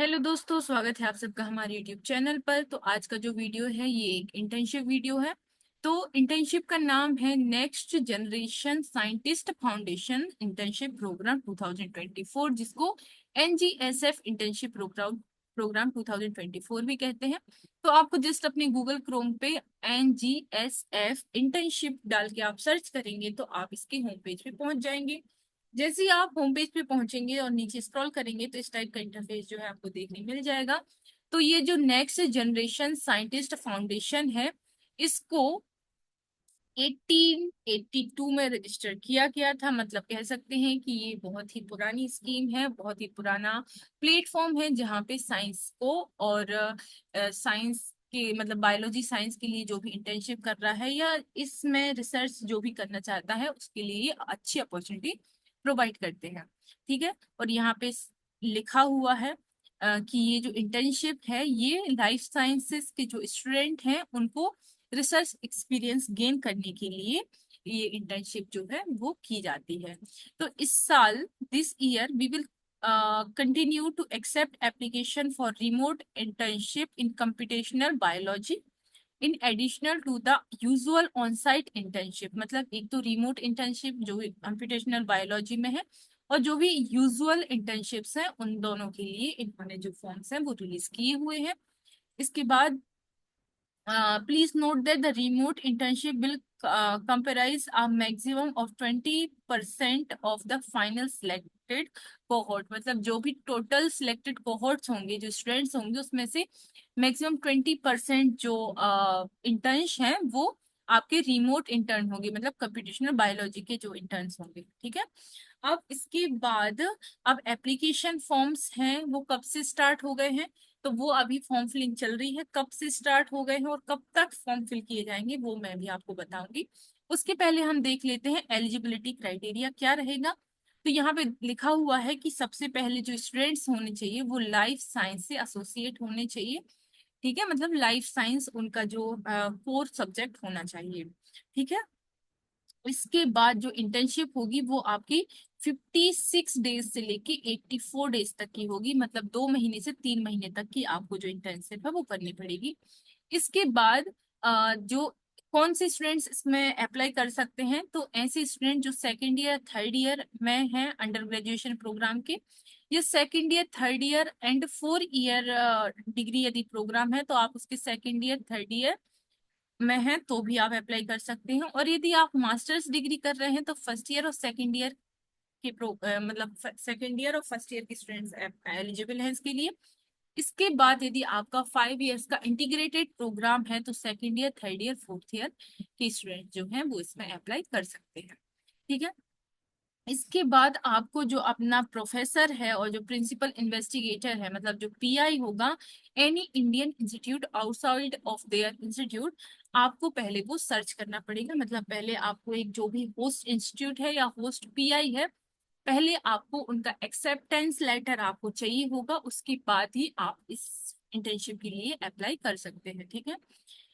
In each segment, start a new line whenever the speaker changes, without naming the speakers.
Hello दोस्तों, स्वागत है आप सबका हमारे यूट्यूब चैनल पर। तो आज का जो वीडियो है ये एक इंटर्नशिप वीडियो है। तो इंटर्नशिप का नाम है next generation scientist foundation internship programme 2024, जिसको NGSF इंटर्नशिप प्रोग्राम 2024 भी कहते हैं। तो आपको जस्ट अपने गूगल क्रोम पे NGSF इंटर्नशिप डाल के आप सर्च करेंगे तो आप इसके होम पेज पे पहुंच जाएंगे। जैसे ही आप होम पेज पे पहुंचेंगे और नीचे स्क्रॉल करेंगे तो इस टाइप का इंटरफेस जो है आपको देखने मिल जाएगा। तो ये जो नेक्स्ट जनरेशन साइंटिस्ट फाउंडेशन है, इसको 1882 में रजिस्टर किया गया था। मतलब कह सकते हैं कि ये बहुत ही पुरानी स्कीम है, बहुत ही पुराना प्लेटफॉर्म है जहाँ पे साइंस को और साइंस के मतलब बायोलॉजी साइंस के लिए जो भी इंटर्नशिप कर रहा है या इसमें रिसर्च जो भी करना चाहता है उसके लिए ये अच्छी अपॉर्चुनिटी प्रोवाइड करते हैं। ठीक है। और यहाँ पे लिखा हुआ है कि ये जो इंटर्नशिप है ये लाइफ साइंसेस के जो स्टूडेंट हैं उनको रिसर्च एक्सपीरियंस गेन करने के लिए ये इंटर्नशिप जो है वो की जाती है। तो इस साल this year we will continue to accept application for remote internship in computational biology in additional to the usual on-site internship। मतलब एक तो रिमोट इंटर्नशिप जो कंप्यूटेशनल बायोलॉजी में है और जो भी यूजुअल इंटर्नशिप्स हैं उन दोनों के लिए इन्होंने जो फॉर्म्स हैं वो रिलीज किए हुए हैं। इसके बाद please note that the remote internship will comprise a maximum of 20% of the final selected cohort। मतलब जो भी टोटल सिलेक्टेड कोहोर्ट्स होंगे, जो स्टूडेंट्स होंगे, उसमें से मैक्सिमम 20% जो इंटर्न्स हैं वो आपके रिमोट इंटर्न होंगे, मतलब कंप्यूटेशनल बायोलॉजी के जो इंटर्न्स होंगे। ठीक है। अब इसके बाद अब एप्लीकेशन फॉर्म्स हैं वो कब से स्टार्ट हो गए हैं, तो वो अभी फॉर्म फिलिंग चल रही है। कब से स्टार्ट हो गए हैं और कब तक फॉर्म फिल किए जाएंगे वो मैं भी आपको बताऊंगी। उसके पहले हम देख लेते हैं एलिजिबिलिटी क्राइटेरिया क्या रहेगा। तो यहाँ पे लिखा हुआ है कि सबसे पहले जो स्टूडेंट्स होने चाहिए वो लाइफ साइंस से एसोसिएट होने चाहिए। ठीक है, मतलब लाइफ साइंस उनका जो कोर सब्जेक्ट होना चाहिए। ठीक है। इसके बाद जो इंटर्नशिप होगी वो आपकी 56 डेज से लेके 84 डेज तक की होगी। मतलब 2 महीने से 3 महीने तक की आपको जो इंटर्नशिप है वो करनी पड़ेगी। इसके बाद जो कौन से स्टूडेंट्स इसमें अप्लाई कर सकते हैं, तो ऐसे स्टूडेंट जो सेकेंड ईयर थर्ड ईयर में हैं अंडर ग्रेजुएशन प्रोग्राम के, या second year third year and 4 year degree यदि प्रोग्राम है तो आप उसके सेकेंड ईयर थर्ड ईयर में है तो भी आप अप्लाई कर सकते हैं। और यदि आप मास्टर्स डिग्री कर रहे हैं तो फर्स्ट ईयर और सेकेंड ईयर के मतलब सेकेंड ईयर और फर्स्ट ईयर के स्टूडेंट्स एलिजिबल हैं इसके लिए। इसके बाद यदि आपका 5 इयर्स का इंटीग्रेटेड प्रोग्राम है तो second year third year fourth year के स्टूडेंट जो हैं वो इसमें अप्लाई कर सकते हैं। ठीक है। इसके बाद आपको जो अपना प्रोफेसर है और जो प्रिंसिपल इन्वेस्टिगेटर है, मतलब जो PI होगा, any Indian institute outside of their institute, आपको पहले वो सर्च करना पड़ेगा। मतलब पहले आपको एक जो भी होस्ट इंस्टीट्यूट है या होस्ट PI है, पहले आपको उनका एक्सेप्टेंस लेटर आपको चाहिए होगा, उसके बाद ही आप इस इंटर्नशिप के लिए अप्लाई कर सकते हैं। ठीक है।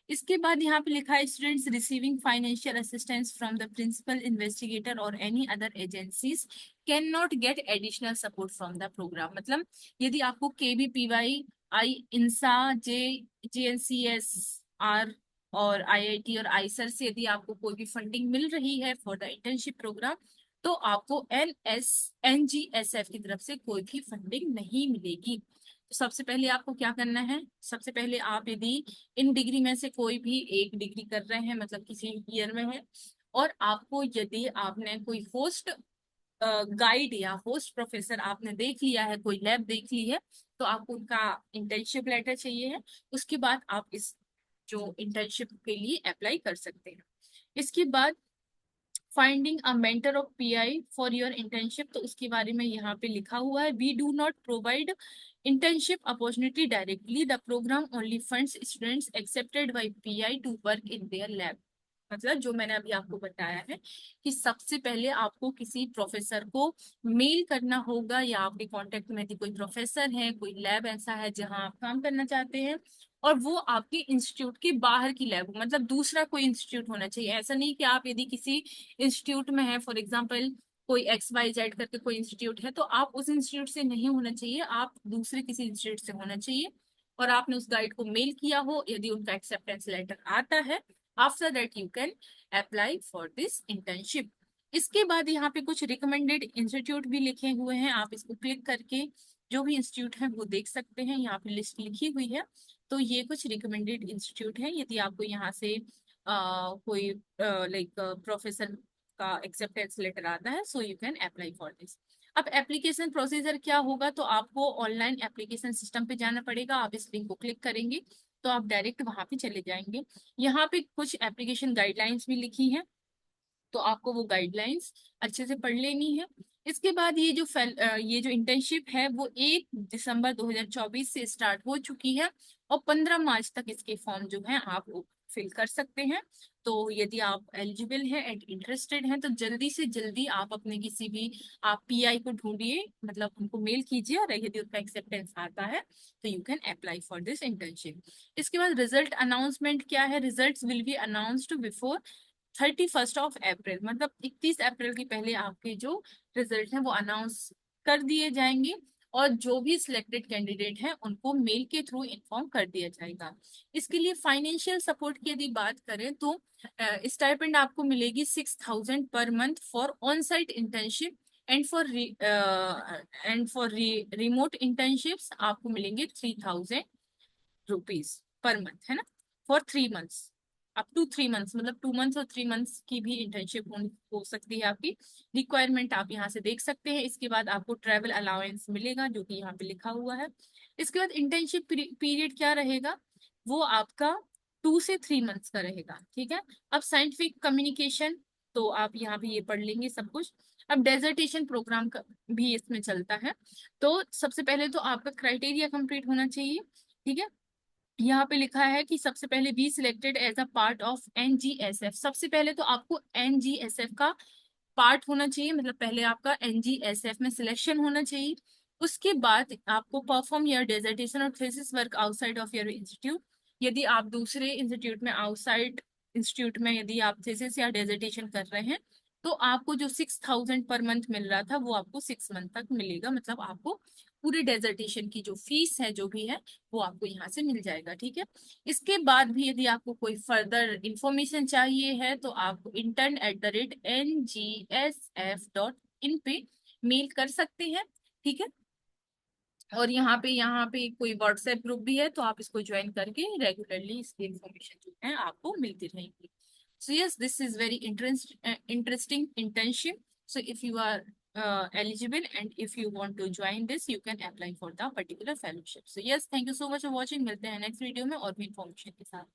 इसके बाद यहाँ पे लिखा है students receiving financial assistance from the principal investigator और any other agencies can not get additional support from the program. मतलब यदि आपको KVPY, INSA, JNCSR और IIT और आईसर से यदि आपको कोई भी फंडिंग मिल रही है फॉर द इंटर्नशिप प्रोग्राम, तो आपको NGSF की तरफ से कोई भी फंडिंग नहीं मिलेगी। तो सबसे पहले आपको क्या करना है, सबसे पहले आप यदि इन डिग्री में से कोई भी एक डिग्री कर रहे हैं, मतलब किसी ईयर में है, और आपको यदि आपने कोई होस्ट गाइड या होस्ट प्रोफेसर आपने देख लिया है, कोई लैब देख ली है, तो आपको उनका इंटर्नशिप लेटर चाहिए है। उसके बाद आप इस जो इंटर्नशिप के लिए अप्लाई कर सकते हैं। इसके बाद finding a mentor of PI for your internship, तो उसके बारे में यहाँ पे लिखा हुआ है we do not provide internship opportunity directly, the program only funds students accepted by PI to work in their lab। मतलब जो मैंने अभी आपको बताया है कि सबसे पहले आपको किसी प्रोफेसर को मेल करना होगा, या आपके कांटेक्ट में यदि कोई प्रोफेसर है, कोई लैब ऐसा है जहां आप काम करना चाहते हैं और वो आपके इंस्टीट्यूट के बाहर की लैब हो, मतलब दूसरा कोई इंस्टीट्यूट होना चाहिए। ऐसा नहीं कि आप यदि किसी इंस्टीट्यूट में है, फॉर एग्जाम्पल कोई XYZ करके कोई इंस्टीट्यूट है, तो आप उस इंस्टीट्यूट से नहीं होना चाहिए, आप दूसरे किसी इंस्टीट्यूट से होना चाहिए। और आपने उस गाइड को मेल किया हो, यदि उनका एक्सेप्टेंस लेटर आता है, after that you can apply for this internship. इसके बाद यहाँ पे कुछ रिकमेंडेड इंस्टीट्यूट भी लिखे हुए हैं, आप इसको क्लिक करके जो भी इंस्टीट्यूट है वो देख सकते हैं, यहाँ पे लिस्ट लिखी हुई है। तो ये कुछ रिकमेंडेड इंस्टीट्यूट है, यदि आपको यहाँ से कोई लाइक प्रोफेसर का एक्सेप्टेंस लेटर आता है, so you can apply for this. अब एप्लीकेशन प्रोसीजर क्या होगा, तो आपको ऑनलाइन एप्लीकेशन सिस्टम पे जाना पड़ेगा। आप इस लिंक को क्लिक करेंगे तो आप डायरेक्ट वहां पे चले जाएंगे। यहाँ पे कुछ एप्लीकेशन गाइडलाइंस भी लिखी हैं, तो आपको वो गाइडलाइंस अच्छे से पढ़ लेनी है। इसके बाद ये जो इंटर्नशिप है वो 1 दिसंबर 2024 से स्टार्ट हो चुकी है, और 15 मार्च तक इसके फॉर्म जो है आप फिल कर सकते हैं। तो यदि आप एलिजिबल हैं एंड इंटरेस्टेड हैं, तो जल्दी से जल्दी आप अपने किसी भी आप PI को ढूंढिए, मतलब उनको मेल कीजिए, और यदि उनका एक्सेप्टेंस आता है तो you can apply for this internship. इसके बाद रिजल्ट अनाउंसमेंट क्या है, result will be announced before 31 अप्रैल, मतलब 31 अप्रैल के पहले आपके जो रिजल्ट हैं वो अनाउंस कर दिए जाएंगे, और जो भी सिलेक्टेड कैंडिडेट हैं उनको मेल के थ्रू इन्फॉर्म कर दिया जाएगा। इसके लिए फाइनेंशियल सपोर्ट की यदि बात करें, तो स्टाइपेंड आपको मिलेगी 6,000 पर month for on site internship, and for remote internships आपको मिलेंगे 3,000 रुपीज पर मंथ, है ना, for 3 months, up to 3 months, मतलब 2 मंथ्स और 3 मंथ्स की भी इंटर्नशिप हो सकती है आपकी। रिक्वायरमेंट आप यहाँ से देख सकते हैं। इसके बाद आपको ट्रैवल अलाउंस मिलेगा, जो कि यहाँ पे लिखा हुआ है। इसके बाद इंटर्नशिप पीरियड क्या रहेगा, वो आपका 2 से 3 मंथ्स का रहेगा, ठीक है। अब साइंटिफिक कम्युनिकेशन, तो आप यहाँ पे ये पढ़ लेंगे सब कुछ। अब डेजर्टेशन प्रोग्राम का भी इसमें चलता है। तो सबसे पहले तो आपका क्राइटेरिया कंप्लीट होना चाहिए, ठीक है। यहाँ पे लिखा है कि सबसे पहले be selected as a part of NGSF। सबसे पहले तो आपको NGSF का पार्ट होना चाहिए, मतलब पहले आपका NGSF में सिलेक्शन होना चाहिए। उसके बाद आपको परफॉर्म योर डेजर्टेशन और thesis work outside of your institute. यदि आप दूसरे इंस्टीट्यूट में, आउटसाइड इंस्टीट्यूट में यदि आप थीसिस या डेजर्टेशन कर रहे हैं, तो आपको जो 6,000 पर मंथ मिल रहा था वो आपको 6 मंथ तक मिलेगा, मतलब आपको पूरे डेजर्टेशन की जो फीस है जो भी है वो आपको यहाँ से मिल जाएगा, ठीक है। इसके बाद भी यदि आपको कोई फर्दर इंफॉर्मेशन चाहिए है, तो आप intern@ngsf.in पे मेल कर सकते हैं, ठीक है। और यहाँ पे कोई व्हाट्सएप ग्रुप भी है, तो आप इसको ज्वाइन करके रेगुलरली इसकी इंफॉर्मेशन जो है आपको मिलती रहेगी। So yes, this is very interesting internship. So if you are eligible and if you want to join this, you can apply for the particular fellowship. So yes, thank you so much for watching. मिलते हैं next video में और भी information के साथ।